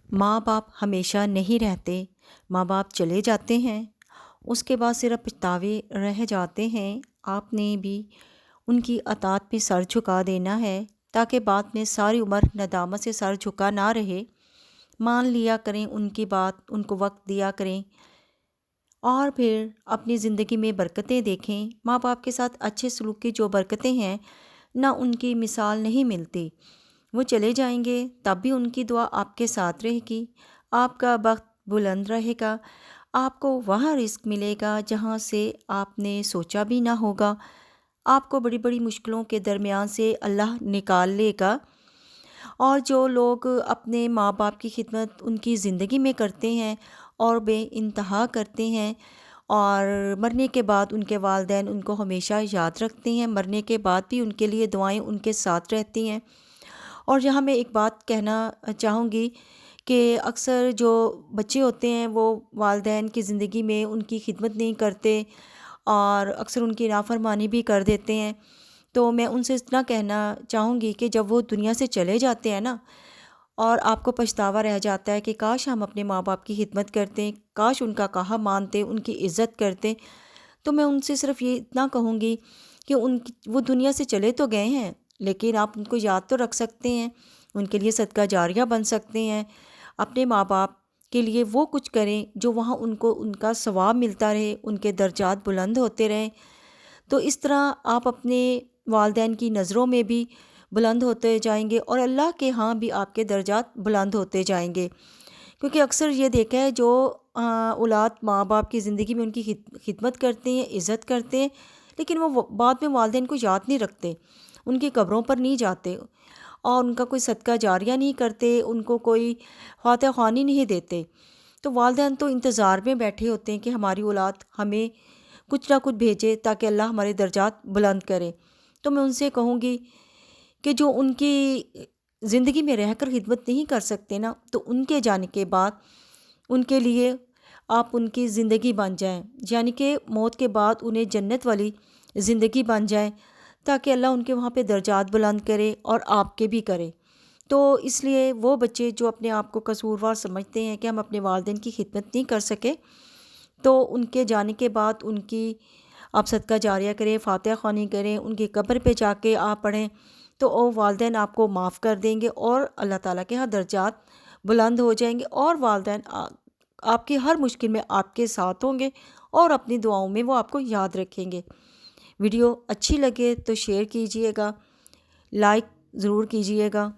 ماں باپ ہمیشہ نہیں رہتے، ماں باپ چلے جاتے ہیں، اس کے بعد صرف پچھتاوے رہ جاتے ہیں۔ آپ نے بھی ان کی اطاعت پہ سر جھکا دینا ہے تاکہ بعد میں ساری عمر ندامت سے سر جھکا نہ رہے۔ مان لیا کریں ان کی بات، ان کو وقت دیا کریں اور پھر اپنی زندگی میں برکتیں دیکھیں۔ ماں باپ کے ساتھ اچھے سلوک کی جو برکتیں ہیں نہ ان کی مثال نہیں ملتی۔ وہ چلے جائیں گے تب بھی ان کی دعا آپ کے ساتھ رہے گی، آپ کا بخت بلند رہے گا، آپ کو وہاں رزق ملے گا جہاں سے آپ نے سوچا بھی نہ ہوگا۔ آپ کو بڑی بڑی مشکلوں کے درمیان سے اللہ نکال لے گا۔ اور جو لوگ اپنے ماں باپ کی خدمت ان کی زندگی میں کرتے ہیں اور بے انتہا کرتے ہیں اور مرنے کے بعد ان کے والدین ان کو ہمیشہ یاد رکھتے ہیں، مرنے کے بعد بھی ان کے لیے دعائیں ان کے ساتھ رہتی ہیں۔ اور یہاں میں ایک بات کہنا چاہوں گی کہ اکثر جو بچے ہوتے ہیں وہ والدین کی زندگی میں ان کی خدمت نہیں کرتے اور اکثر ان کی نافرمانی بھی کر دیتے ہیں۔ تو میں ان سے اتنا کہنا چاہوں گی کہ جب وہ دنیا سے چلے جاتے ہیں نا اور آپ کو پچھتاوا رہ جاتا ہے کہ کاش ہم اپنے ماں باپ کی خدمت کرتے، کاش ان کا کہا مانتے، ان کی عزت کرتے، تو میں ان سے صرف یہ اتنا کہوں گی کہ وہ دنیا سے چلے تو گئے ہیں لیکن آپ ان کو یاد تو رکھ سکتے ہیں، ان کے لیے صدقہ جاریہ بن سکتے ہیں۔ اپنے ماں باپ کے لیے وہ کچھ کریں جو وہاں ان کو ان کا ثواب ملتا رہے، ان کے درجات بلند ہوتے رہیں۔ تو اس طرح آپ اپنے والدین کی نظروں میں بھی بلند ہوتے جائیں گے اور اللہ کے ہاں بھی آپ کے درجات بلند ہوتے جائیں گے۔ کیونکہ اکثر یہ دیکھا ہے جو اولاد ماں باپ کی زندگی میں ان کی خدمت کرتے ہیں، عزت کرتے ہیں، لیکن وہ بعد میں والدین کو یاد نہیں رکھتے، ان کی قبروں پر نہیں جاتے اور ان کا کوئی صدقہ جاریہ نہیں کرتے، ان کو کوئی فاتحہ خوانی نہیں دیتے۔ تو والدین تو انتظار میں بیٹھے ہوتے ہیں کہ ہماری اولاد ہمیں کچھ نہ کچھ بھیجے تاکہ اللہ ہمارے درجات بلند کرے۔ تو میں ان سے کہوں گی کہ جو ان کی زندگی میں رہ کر خدمت نہیں کر سکتے نا، تو ان کے جانے کے بعد ان کے لیے آپ ان کی زندگی بن جائیں، یعنی کہ موت کے بعد انہیں جنت والی زندگی بن جائے تاکہ اللہ ان کے وہاں پہ درجات بلند کرے اور آپ کے بھی کرے۔ تو اس لیے وہ بچے جو اپنے آپ کو قصوروار سمجھتے ہیں کہ ہم اپنے والدین کی خدمت نہیں کر سکے، تو ان کے جانے کے بعد ان کی آپ صدقہ جاریہ کریں، فاتحہ خوانی کریں، ان کی قبر پہ جا کے آپ پڑھیں، تو وہ والدین آپ کو معاف کر دیں گے اور اللہ تعالیٰ کے ہاں درجات بلند ہو جائیں گے اور والدین آپ کی ہر مشکل میں آپ کے ساتھ ہوں گے اور اپنی دعاؤں میں وہ آپ کو یاد رکھیں گے۔ ویڈیو اچھی لگے تو شیئر کیجئے گا، لائک ضرور کیجئے گا۔